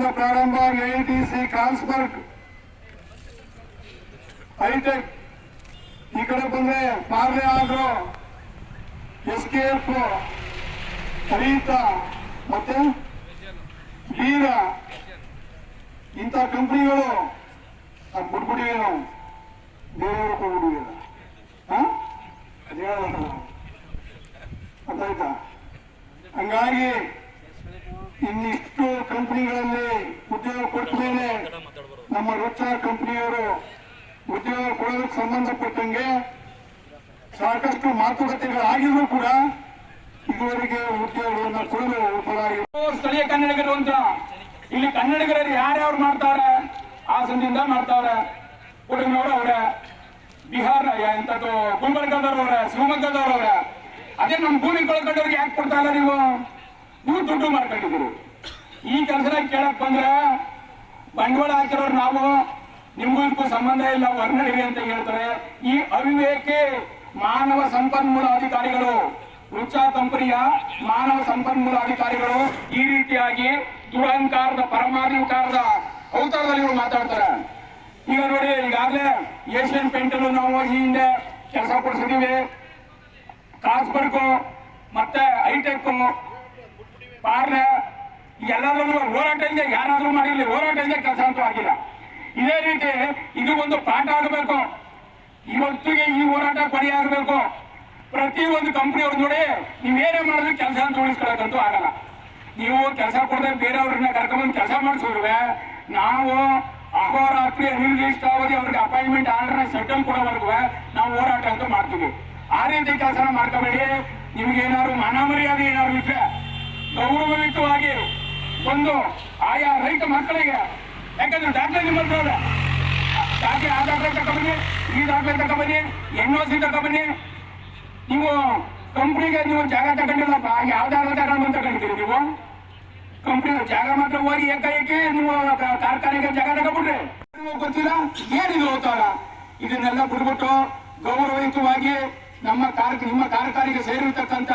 ಇಂದ ಪ್ರಾರಂಭ AITC, ಟ್ರಾನ್ಸ್ಫರ್ಕ್, high tech, ಈ ಕಡೆ ಬಂದ್ರೆ ಪಾರ್ಲೆ ಆಗ್ರೋ, SKF, ಹರಿತಾ ಮತ್ತೆ ವೀರ, ಇಂಥ ಕಂಪನಿಗಳು ಬಿಟ್ಬಿಟ್ಟಿವೆ. ನಾವು ಬೇರೆಯವ್ರಿಗೆ ಹೋಗ್ಬಿಟ್ಟಿವೆ. ಅದಾಯ್ತಾ? ಹಂಗಾಗಿ ಇನ್ನಿಷ್ಟು ಕಂಪನಿಗಳಲ್ಲಿ ಉದ್ಯೋಗ ಕೊಟ್ಟ ಮೇಲೆ ನಮ್ಮ ರುಚಾ ಕಂಪನಿಯವರು ಉದ್ಯೋಗ ಕೊಡೋದಕ್ಕೆ ಸಂಬಂಧಪಟ್ಟಂಗೆ ಸಾಕಷ್ಟು ಮಾತುಕತೆಗಳಾಗಿದ್ರು ಕೂಡ ಇದುವರೆಗೆ ಉದ್ಯೋಗವನ್ನು ಕೊಡಲು ವಿಫಲವಾಗಿತ್ತು. ಸ್ಥಳೀಯ ಕನ್ನಡಿಗರು ಅಂತ ಇಲ್ಲಿ ಕನ್ನಡಿಗರಲ್ಲಿ ಯಾರ್ಯಾರು ಮಾಡ್ತಾವ್ರೆ, ಹಾಸನದಿಂದ ಮಾಡ್ತಾವ್ರೆ, ಕೊಡಗಿನವ್ರು ಅವ್ರೆ, ಬಿಹಾರ ಎಂತದ್ದು ಗುಲ್ಬರ್ಗದವ್ರವ್ರೆ, ಶಿವಮೊಗ್ಗದವ್ರವ್ರೆ. ಅದೇ ನಮ್ಮ ಭೂಮಿ ಕಳ್ಕೊಂಡವ್ರಿಗೆ ಯಾಕೆ ಕೊಡ್ತಾ ಇಲ್ಲ ನೀವು ದುಡ್ಡು ಮಾಡ್ಕೊಂಡಿದ್ರು. ಈ ಕೆಲಸನ ಕೇಳಕ್ ಬಂದ್ರೆ ಬಂಡವಾಳ ಹಾಕಿರೋರು ನಾವು, ನಿಮ್ಗೂ ಇದಕ್ಕೂ ಸಂಬಂಧ ಇಲ್ಲ, ಹೊರನಡಿಗೆ ಅಂತ ಹೇಳ್ತಾರೆ. ಈ ಅವಿವೇಕಿ ಮಾನವ ಸಂಪನ್ಮೂಲ ಅಧಿಕಾರಿಗಳು, ರುಚಾ ಕಂಪನಿಯ ಮಾನವ ಸಂಪನ್ಮೂಲ ಅಧಿಕಾರಿಗಳು ಈ ರೀತಿಯಾಗಿ ದುರಹಂಕಾರದ ಪರಮಾಧಿಕಾರದ ಅವತಾರದಲ್ಲಿ ಇವರು ಮಾತಾಡ್ತಾರೆ. ಈಗ ನೋಡಿ, ಈಗಾಗಲೇ ಏಷ್ಯನ್ ಪೇಂಟ್ ಅಲ್ಲೂ ನಾವು ಈ ಹಿಂದೆ ಕೆಲಸ ಕೊಡಿಸಿದೀವಿ. ಟ್ರಾನ್ಸ್ಫರ್ಕ್ ಮತ್ತೆ ಹೈಟೆಕ್, ಪಾರ್ಲೆ, ಎಲ್ಲದರಲ್ಲೂ ಹೋರಾಟ ಇಲ್ಲದೆ ಯಾರಾದ್ರೂ ಮಾಡಿರ್ಲಿ, ಹೋರಾಟ ಇಲ್ಲದೆ ಕೆಲಸ ಅಂತೂ ಆಗಿಲ್ಲ. ಇದೇ ರೀತಿ ಇದು ಒಂದು ಪಾಠ ಆಗಬೇಕು. ಇವತ್ತಿಗೆ ಈ ಹೋರಾಟ ಕೊನೆಯಾಗಬೇಕು. ಪ್ರತಿ ಒಂದು ಕಂಪನಿಯವ್ರು ನೋಡಿ, ನೀವೇನೇ ಮಾಡಿದ್ರು ಕೆಲಸ ಅಂತ ಉಳಿಸ್ಕೊಳ್ಳೋಕ್ಕಂತೂ ಆಗಲ್ಲ. ನೀವು ಕೆಲಸ ಕೊಡದೆ ಬೇರೆಯವ್ರನ್ನ ಕರ್ಕೊಂಡ್ಬಂದು ಕೆಲಸ ಮಾಡಿಸಿದ್ರುವೆ ನಾವು ಅಹೋರಾತ್ರಿ ಅನಿರ್ದಿಷ್ಟಾವಧಿ ಅವ್ರಿಗೆ ಅಪಾಯಿಂಟ್ಮೆಂಟ್ ಆರ್ಡರ್ನ ಸೆಟಲ್ ಕೊಡೋವರೆಗೂ ನಾವು ಹೋರಾಟ ಅಂತ ಮಾಡ್ತೀವಿ. ಆ ರೀತಿ ಕೆಲಸ ಮಾಡ್ಕೋಬೇಡಿ. ನಿಮ್ಗೇನಾದ್ರು ಮಾನ ಮರ್ಯಾದೆ ಏನಾದ್ರು ಇದ್ರೆ ಗೌರವಯುತವಾಗಿ ಒಂದು ಆಯಾ ರೈತ ಮಕ್ಕಳಿಗೆ, ಯಾಕಂದ್ರೆ ದಾಖಲೆ ನಿಮ್ಮಲ್ಲಿ ದಾಖಲೆ, ಆ ದಾಖಲೆ ತಗೊಬನ್ನಿ, ಈ ದಾಖಲೆ ತಗೊಬನ್ನಿ, NOC ತಗೊಬನ್ನಿ. ನೀವು ಕಂಪ್ನಿಗೆ ನೀವು ಜಾಗ ತಗೊಂಡಿಲ್ಲಪ್ಪ, ಯಾವ್ದಾದ್ರು ತಗೊಂಡು ತಗೊಂಡಿದ್ದೀರಿ ನೀವು? ಕಂಪ್ನಿ ಜಾಗ ಮಾತ್ರ ಹೋಗಿ ಏಕಾಏಕಿ ನೀವು ಕಾರ್ಖಾನೆಗೆ ಜಾಗ ತಗೊಂಡ್ಬಿಡ್ರಿ. ಗೊತ್ತಿಲ್ಲ ಏನಿದು ಹೋಗ್ತಾರ. ಇದನ್ನೆಲ್ಲ ಬಿಡ್ಬಿಟ್ಟು ಗೌರವಯುತವಾಗಿ ನಿಮ್ಮ ಕಾರ್ಖಾನೆಗೆ ಸೇರಿರ್ತಕ್ಕಂಥ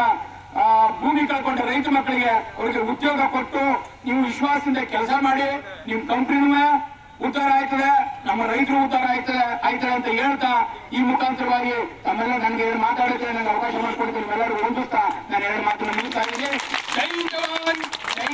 ಭೂಮಿ ಕಳ್ಕೊಂಡ ರೈತ ಮಕ್ಕಳಿಗೆ ಅವರಿಗೆ ಉದ್ಯೋಗ ಕೊಟ್ಟು ನೀವು ವಿಶ್ವಾಸದಿಂದ ಕೆಲಸ ಮಾಡಿ, ನಿಮ್ ಕಂಪ್ನಿನೂ ಉದ್ಧಾರ ಆಯ್ತದೆ, ನಮ್ಮ ರೈತರು ಉದ್ಧಾರ ಆಯ್ತದೆ ಅಂತ ಹೇಳ್ತಾ ಈ ಮುಖಾಂತರವಾಗಿ ತಮ್ಮೆಲ್ಲ ನನಗೆ ಎರಡು ಮಾತಾಡೋಕೆ ನನಗೆ ಅವಕಾಶ ಮಾಡಿಕೊಡ್ತೀನಿ. ಎಲ್ಲರೂ ಹೊಂದಿಸ್ತಾ ನಾನು ಎರಡು ಮಾತನ್ನು ಮುಗಿಸ್ತಾ ಇದ್ದೀನಿ. ಜೈ ಜವಾನ್, ಜೈ